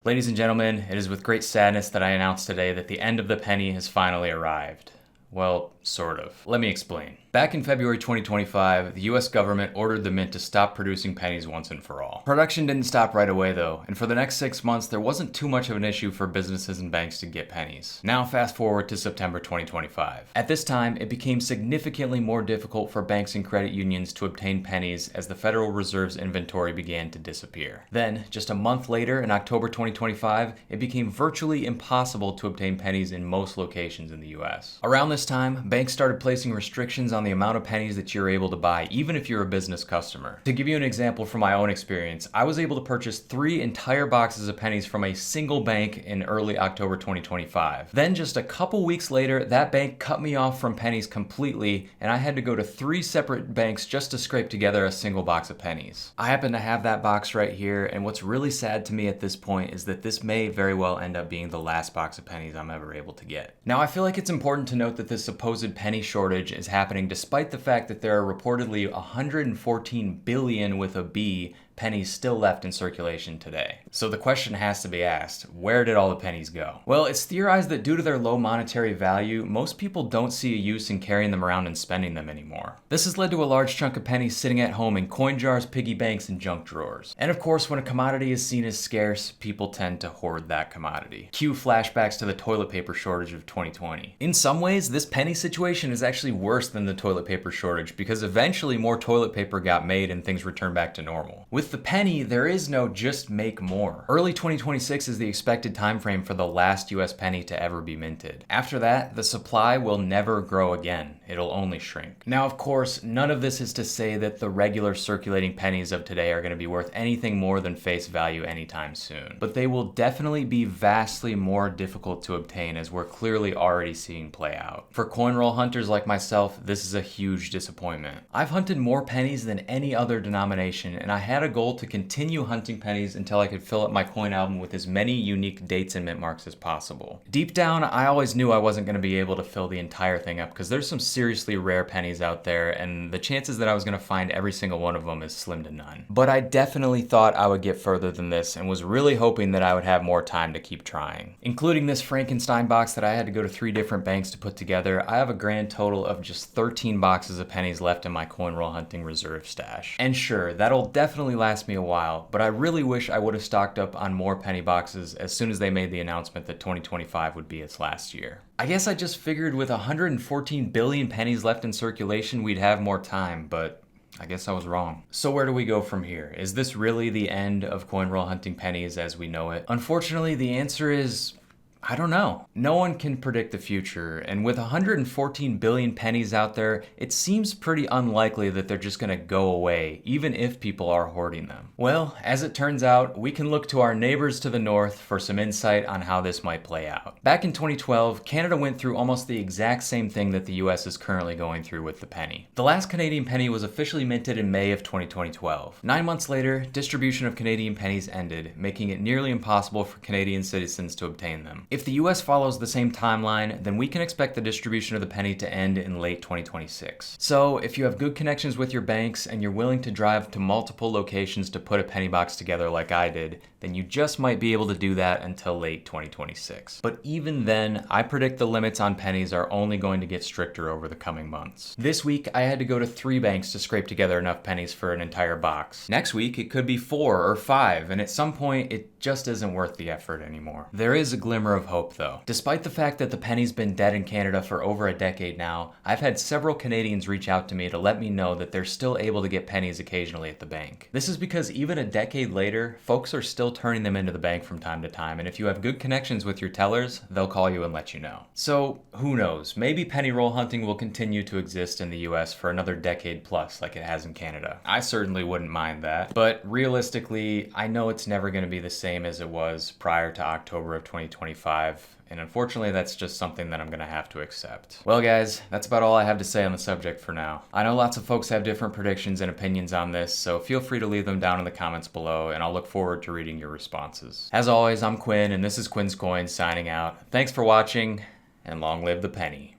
Ladies and gentlemen, it is with great sadness that I announce today that the end of the penny has finally arrived. Well, sort of. Let me explain. Back in February 2025, the US government ordered the mint to stop producing pennies once and for all. Production didn't stop right away though, and for the next 6 months there wasn't too much of an issue for businesses and banks to get pennies. Now fast forward to September 2025. At this time, it became significantly more difficult for banks and credit unions to obtain pennies as the Federal Reserve's inventory began to disappear. Then, just a month later, in October 2025, it became virtually impossible to obtain pennies in most locations in the US. Around this time, banks started placing restrictions on the amount of pennies that you're able to buy, even if you're a business customer. To give you an example from my own experience, I was able to purchase 3 entire boxes of pennies from a single bank in early October 2025. Then just a couple weeks later, that bank cut me off from pennies completely, and I had to go to 3 separate banks just to scrape together a single box of pennies. I happen to have that box right here, and what's really sad to me at this point is that this may very well end up being the last box of pennies I'm ever able to get. Now, I feel like it's important to note that this supposed penny shortage is happening despite the fact that there are reportedly 114 billion with a B pennies still left in circulation today. So the question has to be asked, where did all the pennies go? Well, it's theorized that due to their low monetary value, most people don't see a use in carrying them around and spending them anymore. This has led to a large chunk of pennies sitting at home in coin jars, piggy banks, and junk drawers. And of course, when a commodity is seen as scarce, people tend to hoard that commodity. Cue flashbacks to the toilet paper shortage of 2020. In some ways, this penny situation is actually worse than the toilet paper shortage because eventually more toilet paper got made and things returned back to normal. With the penny, there is no just make more. Early 2026 is the expected time frame for the last US penny to ever be minted. After that, the supply will never grow again. It'll only shrink. Now, of course, none of this is to say that the regular circulating pennies of today are going to be worth anything more than face value anytime soon. But they will definitely be vastly more difficult to obtain, as we're clearly already seeing play out. For coin roll hunters like myself, this is a huge disappointment. I've hunted more pennies than any other denomination, and I had a goal to continue hunting pennies until I could fill up my coin album with as many unique dates and mint marks as possible. Deep down, I always knew I wasn't going to be able to fill the entire thing up because there's some seriously rare pennies out there, and the chances that I was going to find every single one of them is slim to none. But I definitely thought I would get further than this and was really hoping that I would have more time to keep trying. Including this Frankenstein box that I had to go to 3 different banks to put together, I have a grand total of just 13 boxes of pennies left in my coin roll hunting reserve stash. And sure, that'll definitely last me a while, but I really wish I would have stocked up on more penny boxes as soon as they made the announcement that 2025 would be its last year. I guess I just figured with 114 billion pennies left in circulation we'd have more time, but I guess I was wrong. So where do we go from here? Is this really the end of coin roll hunting pennies as we know it? Unfortunately, the answer is I don't know. No one can predict the future, and with 114 billion pennies out there, it seems pretty unlikely that they're just gonna go away, even if people are hoarding them. Well, as it turns out, we can look to our neighbors to the north for some insight on how this might play out. Back in 2012, Canada went through almost the exact same thing that the US is currently going through with the penny. The last Canadian penny was officially minted in May of 2012. 9 months later, distribution of Canadian pennies ended, making it nearly impossible for Canadian citizens to obtain them. If the US follows the same timeline, then we can expect the distribution of the penny to end in late 2026. So if you have good connections with your banks and you're willing to drive to multiple locations to put a penny box together like I did, then you just might be able to do that until late 2026. But even then, I predict the limits on pennies are only going to get stricter over the coming months. This week, I had to go to 3 banks to scrape together enough pennies for an entire box. Next week, it could be 4 or 5, and at some point, it just isn't worth the effort anymore. There is a glimmer of hope though. Despite the fact that the penny's been dead in Canada for over a decade now, I've had several Canadians reach out to me to let me know that they're still able to get pennies occasionally at the bank. This is because even a decade later, folks are still turning them into the bank from time to time, and if you have good connections with your tellers, they'll call you and let you know. So who knows, maybe penny roll hunting will continue to exist in the US for another decade plus like it has in Canada. I certainly wouldn't mind that, but realistically, I know it's never going to be the same as it was prior to October of 2025, and unfortunately that's just something that I'm gonna have to accept. Well guys, that's about all I have to say on the subject for now. I know lots of folks have different predictions and opinions on this, so feel free to leave them down in the comments below, and I'll look forward to reading your responses. As always, I'm Quinn, and this is Quin Coins signing out. Thanks for watching, and long live the penny.